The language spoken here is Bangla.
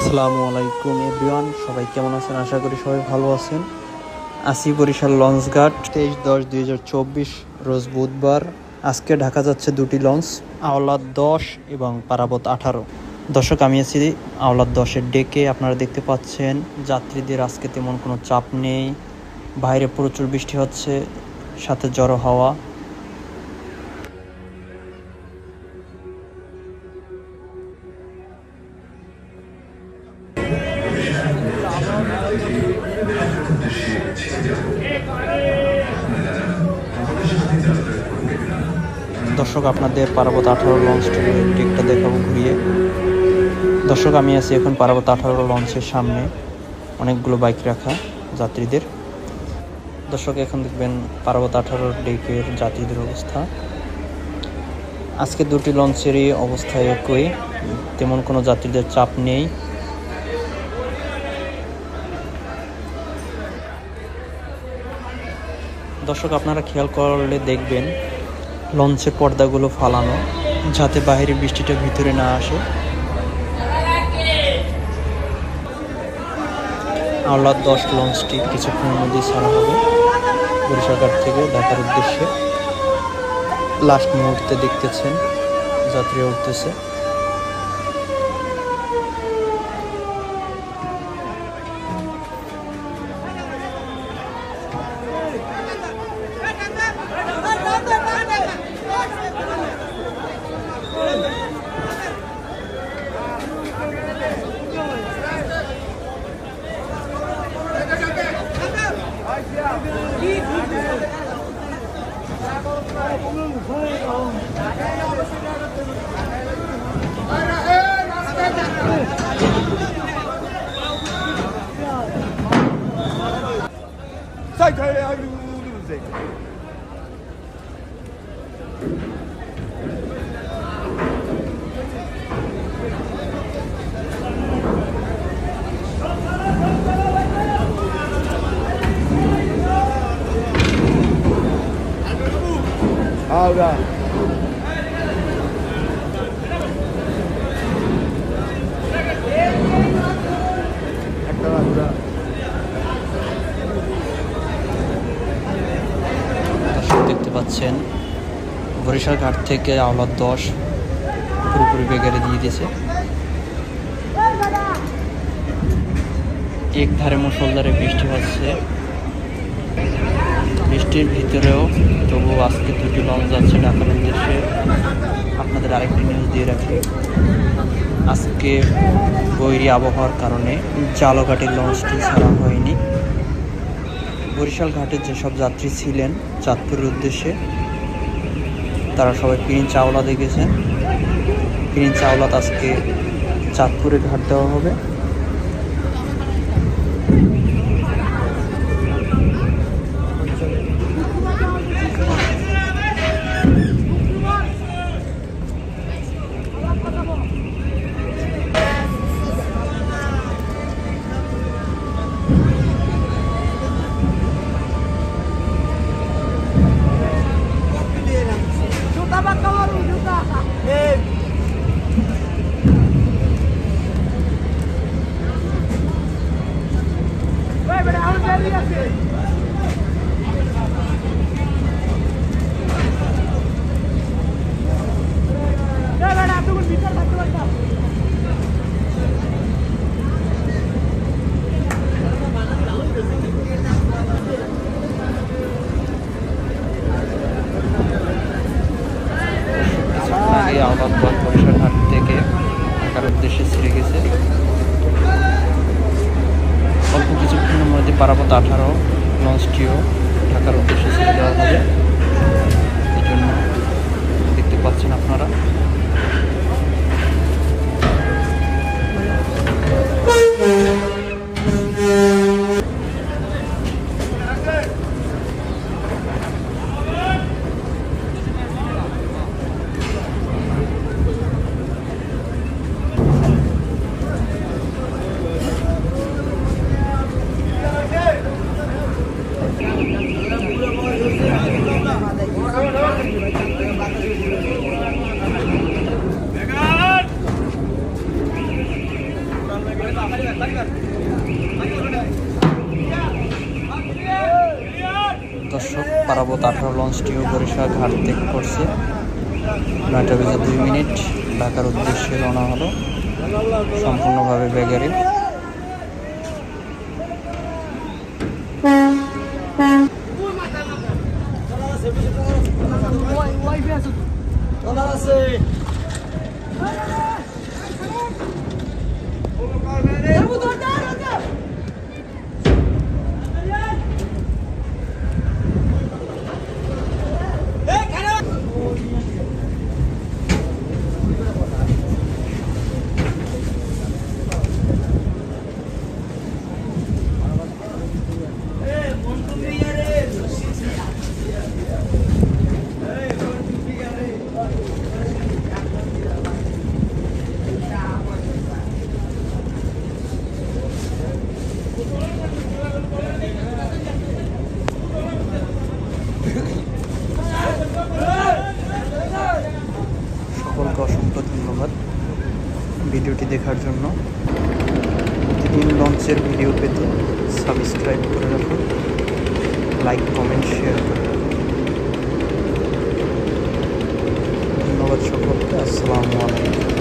আসসালামু আলাইকুম এভরিওয়ান, সবাই কেমন আছেন? আশা করি সবাই ভালো আছেন। আসি বরিশাল লঞ্চঘাট 23/10/2024 রোজ বুধবার। আজকে ঢাকা যাচ্ছে দুটি লঞ্চ, আওলাদ 10 এবং পারাবত 18। দর্শক, আমি আছি আওলাদ 10-এর ডেকে। আপনারা দেখতে পাচ্ছেন যাত্রীদের আজকে তেমন কোনো চাপ নেই। বাইরে প্রচুর বৃষ্টি হচ্ছে, সাথে ঝড়ো হাওয়া। দর্শক, আপনাদের পারাবত 18 লঞ্চটির ডেকটা দেখাবো ঘুরিয়ে। দর্শক, আমি আছি এখন পারাবত 18 লঞ্চের সামনে, অনেকগুলো বাইক রাখা যাত্রীদের। দর্শক, এখন দেখবেন পারাবত 18 ডেকের যাত্রীদের অবস্থা। আজকে দুটি লঞ্চেরই অবস্থা একই, তেমন কোনো যাত্রীদের চাপ নেই। দর্শক, আপনারা খেয়াল করলে দেখবেন লঞ্চের পর্দাগুলো ফালানো, যাতে বাইরের বৃষ্টিটা ভিতরে না আসে। আওলাদ 10 লঞ্চটি কিছুক্ষণের মধ্যেই ছাড়া হবে বরিশাল ঘাট থেকে ঢাকার উদ্দেশ্যে। লাস্ট মুহূর্তে দেখতেছেন যাত্রীরা উঠতেছে। Ahora. দেখতে পাচ্ছেন বরিশাল ঘাট থেকে আওলাদ 10 পুরোপুরি বেগারে দিয়ে দিয়েছে। এক ধারে মুষলধারে বৃষ্টি হচ্ছে, বৃষ্টির ভিতরেও তবু আজকে দুটি লঞ্চ যাচ্ছে ঢাকার উদ্দেশ্যে। আপনাদের আরেকটি নিউজ দিয়ে রাখি, আজকে বৈরী আবহাওয়ার কারণে জালঘাটের লঞ্চটি ছাড়া হয়নি। বরিশাল ঘাটে যেসব যাত্রী ছিলেন চাঁদপুরের উদ্দেশ্যে, তারা সবাই প্রিন্স আওলাদে গেছেন। প্রিন্স আওলাদ আজকে চাঁদপুরে ঘাট দেওয়া হবে। আওলাদ 10 বরিশাল ঘাট থেকে ঢাকার উদ্দেশ্যে ছেড়ে গেছে। অল্প কিছুক্ষণের মধ্যে পারাবত 18 লঞ্চটিও ঢাকার উদ্দেশ্যে ছেড়ে দেওয়া হবে। এই জন্য দেখতে পাচ্ছেন আপনারা। দর্শক, পারাবত 18 লঞ্চটিও বরিশাল ঘাট ত্যাগ করছে। 9:02 ঢাকার উদ্দেশ্যে রওনা হলো সম্পূর্ণভাবে বেগারে। সকলকে অসংখ্য ধন্যবাদ ভিডিওটি দেখার জন্য। প্রতিদিন লঞ্চের ভিডিও পেতে সাবস্ক্রাইব করে রাখুন, লাইক কমেন্ট শেয়ার করে রাখুন। ধন্যবাদ সকলকে। আসসালামু আলাইকুম।